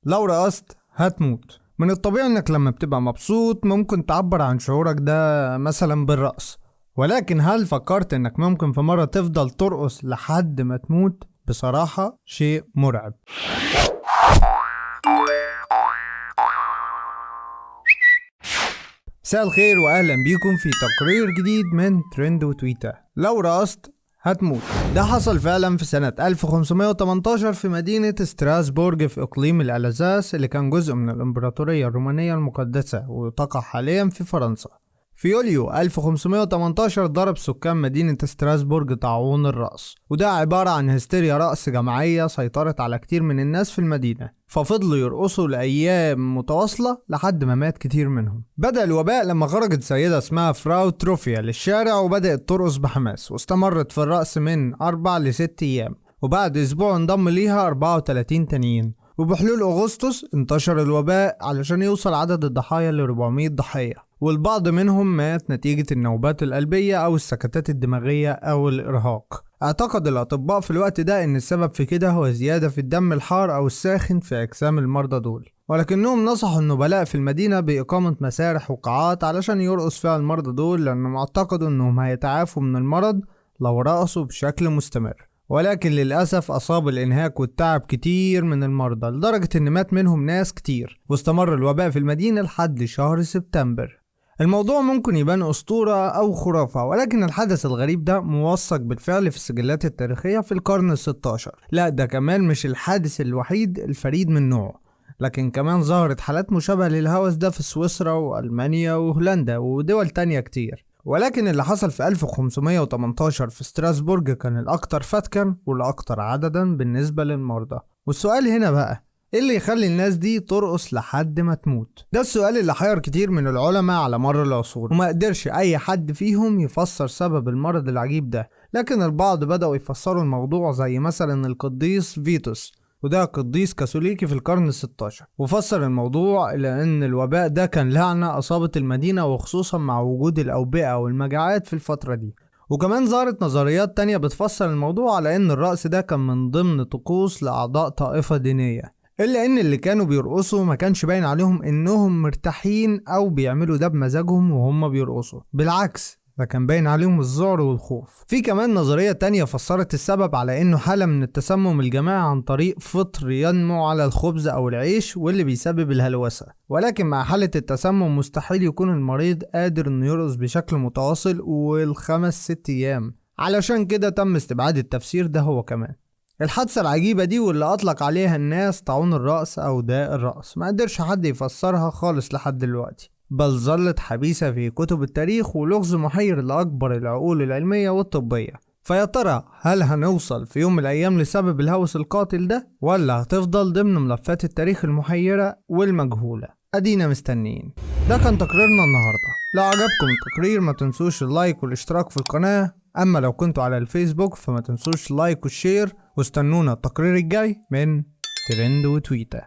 لو رقصت هتموت. من الطبيعي انك لما بتبقى مبسوط ممكن تعبر عن شعورك ده مثلا بالرقص، ولكن هل فكرت انك ممكن في مرة تفضل ترقص لحد ما تموت؟ بصراحة شيء مرعب. مساء الخير واهلا بيكم في تقرير جديد من ترند وتويتر. لو رقصت هتموت. ده حصل فعلا في سنة 1518 في مدينة ستراسبورغ في اقليم الالزاس اللي كان جزء من الامبراطورية الرومانية المقدسة وتقع حاليا في فرنسا. في يوليو 1518 ضرب سكان مدينة ستراسبورغ طاعون الرأس، وده عبارة عن هستيريا رأس جماعية سيطرت على كتير من الناس في المدينة، ففضلوا يرقصوا لأيام متواصلة لحد ما مات كتير منهم. بدأ الوباء لما خرجت سيدة اسمها فراو تروفيا للشارع وبدأت ترقص بحماس، واستمرت في الرقص من 4 ل 6 أيام، وبعد أسبوع انضم ليها 34 تانيين. وبحلول أغسطس انتشر الوباء علشان يوصل عدد الضحايا ل 400 ضحية، والبعض منهم مات نتيجة النوبات القلبية أو السكتات الدماغية أو الإرهاق. اعتقد الأطباء في الوقت ده إن السبب في كده هو زيادة في الدم الحار أو الساخن في أجسام المرضى دول، ولكنهم نصحوا النبلاء في المدينة بإقامة مسارح وقاعات علشان يرقص فيها المرضى دول، لأنهم اعتقدوا إنهم هيتعافوا من المرض لو رقصوا بشكل مستمر. ولكن للأسف أصاب الإنهاك والتعب كتير من المرضى لدرجة إن مات منهم ناس كتير، واستمر الوباء في المدينة لحد شهر سبتمبر. الموضوع ممكن يبان أسطورة أو خرافة، ولكن الحدث الغريب ده موثق بالفعل في السجلات التاريخية في القرن ال16. لا، ده كمان مش الحادث الوحيد الفريد من نوعه، لكن كمان ظهرت حالات مشابهة للهوس ده في سويسرا وألمانيا وهولندا ودول تانية كتير. ولكن اللي حصل في 1518 في ستراسبورغ كان الأكثر فتكا والأكثر عددا بالنسبة للمرضى. والسؤال هنا بقى، ايه اللي يخلي الناس دي ترقص لحد ما تموت؟ ده السؤال اللي حير كتير من العلماء على مر العصور، وما قدرش اي حد فيهم يفسر سبب المرض العجيب ده. لكن البعض بدأوا يفسروا الموضوع، زي مثلا القديس فيتوس، وده قديس كاثوليكي في القرن ال16، وفسر الموضوع إلى أن الوباء ده كان لعنة أصابت المدينة، وخصوصا مع وجود الأوبئة والمجاعات في الفترة دي. وكمان ظهرت نظريات تانية بتفسر الموضوع على أن الرقص ده كان من ضمن طقوس لأعضاء طائفة دينية، إلا أن اللي كانوا بيرقصوا ما كانش باين عليهم إنهم مرتاحين أو بيعملوا ده بمزاجهم وهم بيرقصوا، بالعكس ده كان باين عليهم الذعر والخوف. في كمان نظرية تانية فسرت السبب على انه حالة من التسمم الجماعي عن طريق فطر ينمو على الخبز او العيش واللي بيسبب الهلوسة، ولكن مع حالة التسمم مستحيل يكون المريض قادر انه يرقص بشكل متواصل وال5-6 ايام، علشان كده تم استبعاد التفسير ده هو كمان. الحادثة العجيبة دي واللي أطلق عليها الناس طاعون الرأس أو داء الرأس ما قدرش حد يفسرها خالص لحد دلوقتي، بل ظلت حبيسة في كتب التاريخ ولغز محير لأكبر العقول العلمية والطبية. فيا ترى هل هنوصل في يوم من الأيام لسبب الهوس القاتل ده، ولا هتفضل ضمن ملفات التاريخ المحيرة والمجهولة؟ أدينا مستنيين. ده كان تقريرنا النهاردة. لو عجبكم التقرير ما تنسوش اللايك والاشتراك في القناة، أما لو كنتوا على الفيسبوك فما تنسوش اللايك والشير، واستنونا التقرير الجاي من ترند وتويتر.